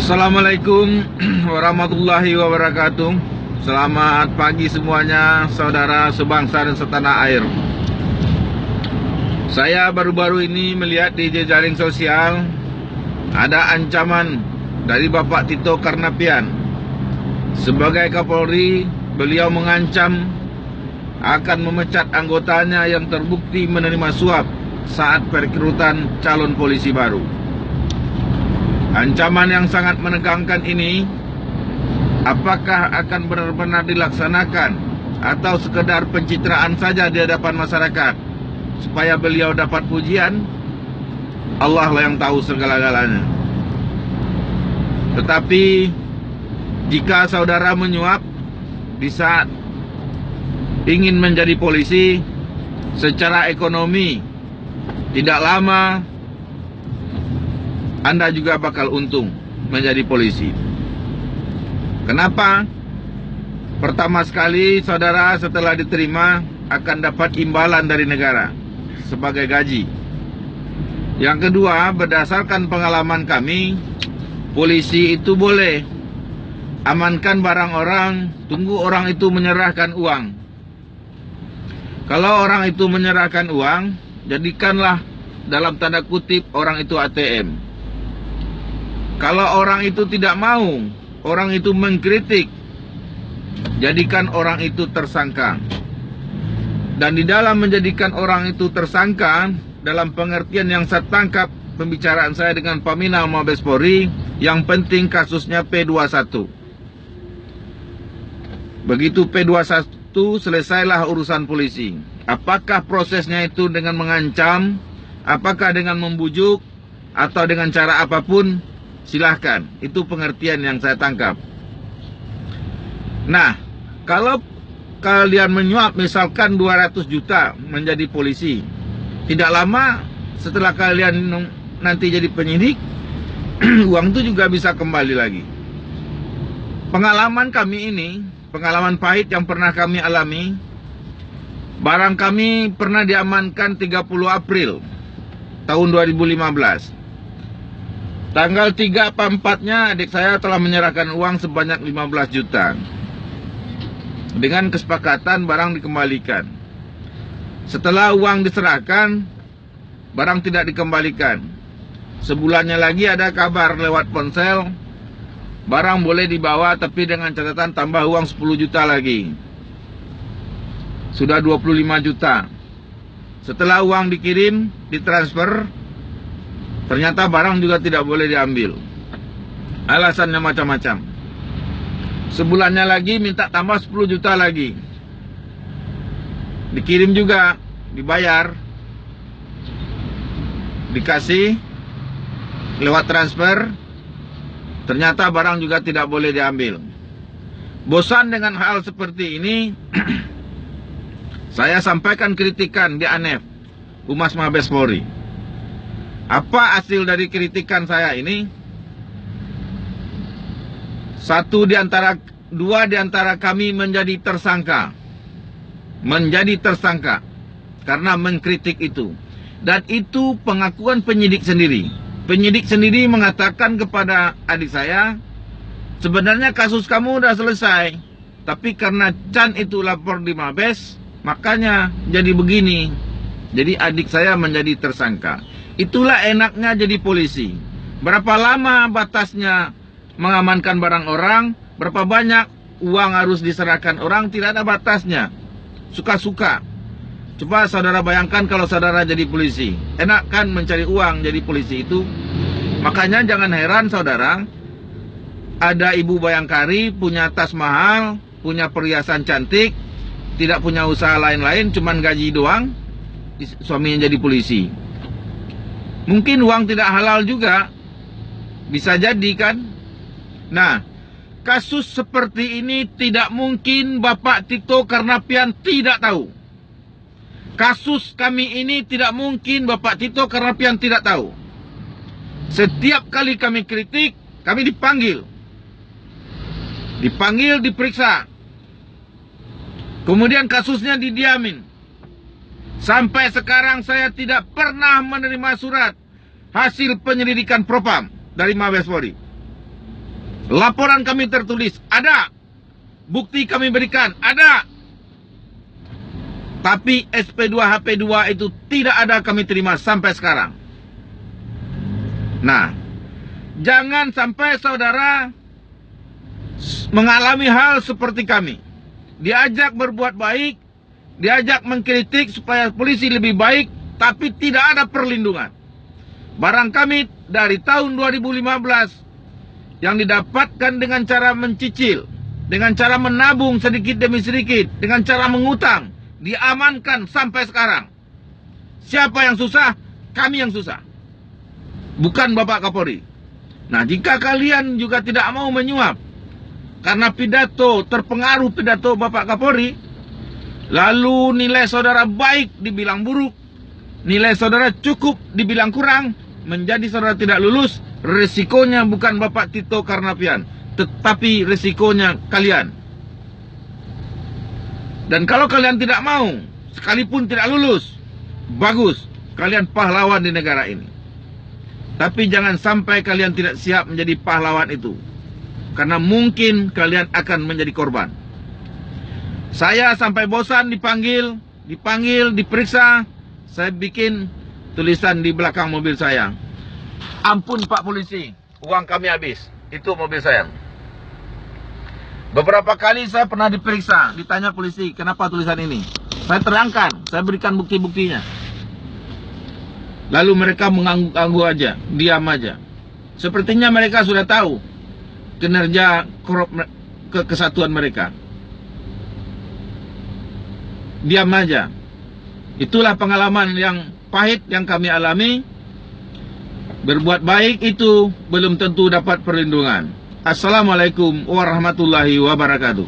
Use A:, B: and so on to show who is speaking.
A: Assalamualaikum warahmatullahi wabarakatuh. Selamat pagi semuanya, saudara sebangsa dan setanah air. Saya baru-baru ini melihat di jejaring sosial ada ancaman dari Bapak Tito Karnavian. Sebagai Kapolri, beliau mengancam akan memecat anggotanya yang terbukti menerima suap saat perekrutan calon polisi baru. Ancaman yang sangat menegangkan ini, apakah akan benar-benar dilaksanakan atau sekedar pencitraan saja di hadapan masyarakat supaya beliau dapat pujian? Allah lah yang tahu segala-galanya. Tetapi jika saudara menyuap di saat ingin menjadi polisi, secara ekonomi tidak lama Anda juga bakal untung menjadi polisi. Kenapa? Pertama sekali, saudara setelah diterima akan dapat imbalan dari negara sebagai gaji. Yang kedua, berdasarkan pengalaman kami, polisi itu boleh amankan barang orang, tunggu orang itu menyerahkan uang. Kalau orang itu menyerahkan uang, jadikanlah dalam tanda kutip orang itu ATM. Kalau orang itu tidak mau, orang itu mengkritik, jadikan orang itu tersangka. Dan di dalam menjadikan orang itu tersangka, dalam pengertian yang saya tangkap pembicaraan saya dengan Paminal Mabes Polri, yang penting kasusnya P21. Begitu P21 selesailah urusan polisi. Apakah prosesnya itu dengan mengancam, apakah dengan membujuk, atau dengan cara apapun, silahkan. Itu pengertian yang saya tangkap. Nah, kalau kalian menyuap misalkan 200 juta menjadi polisi, tidak lama setelah kalian nanti jadi penyidik, uang itu juga bisa kembali lagi. Pengalaman kami ini, pengalaman pahit yang pernah kami alami, barang kami pernah diamankan 30 April tahun 2015. Tanggal 3 apa 4-nya adik saya telah menyerahkan uang sebanyak 15 juta. Dengan kesepakatan barang dikembalikan. Setelah uang diserahkan, barang tidak dikembalikan. Sebulannya lagi ada kabar lewat ponsel, barang boleh dibawa tapi dengan catatan tambah uang 10 juta lagi. Sudah 25 juta. Setelah uang dikirim, ditransfer, ternyata barang juga tidak boleh diambil. Alasannya macam-macam. Sebulannya lagi minta tambah 10 juta lagi. Dikirim juga, dibayar, dikasih lewat transfer, ternyata barang juga tidak boleh diambil. Bosan dengan hal seperti ini, saya sampaikan kritikan di ANEF, Humas Mabes Polri. Apa hasil dari kritikan saya ini? Dua di antara kami menjadi tersangka. Menjadi tersangka karena mengkritik itu. Dan itu pengakuan penyidik sendiri. Penyidik sendiri mengatakan kepada adik saya, sebenarnya kasus kamu udah selesai, tapi karena Chan itu lapor di Mabes, makanya jadi begini. Jadi adik saya menjadi tersangka. Itulah enaknya jadi polisi. Berapa lama batasnya mengamankan barang orang, berapa banyak uang harus diserahkan orang, tidak ada batasnya. Suka-suka. Coba saudara bayangkan kalau saudara jadi polisi. Enak kan mencari uang jadi polisi itu? Makanya jangan heran saudara, ada ibu Bayangkari punya tas mahal, punya perhiasan cantik, tidak punya usaha lain-lain, cuman gaji doang, suaminya jadi polisi. Mungkin uang tidak halal juga, bisa jadi kan? Nah, kasus seperti ini tidak mungkin Bapak Tito Karnavian tidak tahu. Kasus kami ini tidak mungkin Bapak Tito Karnavian tidak tahu. Setiap kali kami kritik, kami dipanggil. Dipanggil, diperiksa. Kemudian kasusnya didiamin. Sampai sekarang saya tidak pernah menerima surat hasil penyelidikan Propam dari Mabes Polri. Laporan kami tertulis, ada. Bukti kami berikan, ada. Tapi SP2 HP2 itu tidak ada kami terima sampai sekarang. Nah, jangan sampai saudara mengalami hal seperti kami. Diajak berbuat baik, diajak mengkritik supaya polisi lebih baik, tapi tidak ada perlindungan. Barang kami dari tahun 2015 yang didapatkan dengan cara mencicil, dengan cara menabung sedikit demi sedikit, dengan cara mengutang, diamankan sampai sekarang. Siapa yang susah? Kami yang susah, bukan Bapak Kapolri. Nah, jika kalian juga tidak mau menyuap karena pidato, terpengaruh pidato Bapak Kapolri, lalu nilai saudara baik dibilang buruk, nilai saudara cukup dibilang kurang, menjadi saudara tidak lulus, resikonya bukan Bapak Tito Karnavian, tetapi resikonya kalian. Dan kalau kalian tidak mau, sekalipun tidak lulus, bagus, kalian pahlawan di negara ini. Tapi jangan sampai kalian tidak siap menjadi pahlawan itu, karena mungkin kalian akan menjadi korban. Saya sampai bosan dipanggil, diperiksa. Saya bikin tulisan di belakang mobil saya, ampun Pak Polisi, uang kami habis. Itu mobil saya. Beberapa kali saya pernah diperiksa, ditanya polisi, kenapa tulisan ini? Saya terangkan, saya berikan bukti-buktinya. Lalu mereka mengangguk-angguk aja, diam aja. Sepertinya mereka sudah tahu kinerja kesatuan mereka. Diam aja. Itulah pengalaman yang pahit yang kami alami. Berbuat baik itu belum tentu dapat perlindungan. Assalamualaikum warahmatullahi wabarakatuh.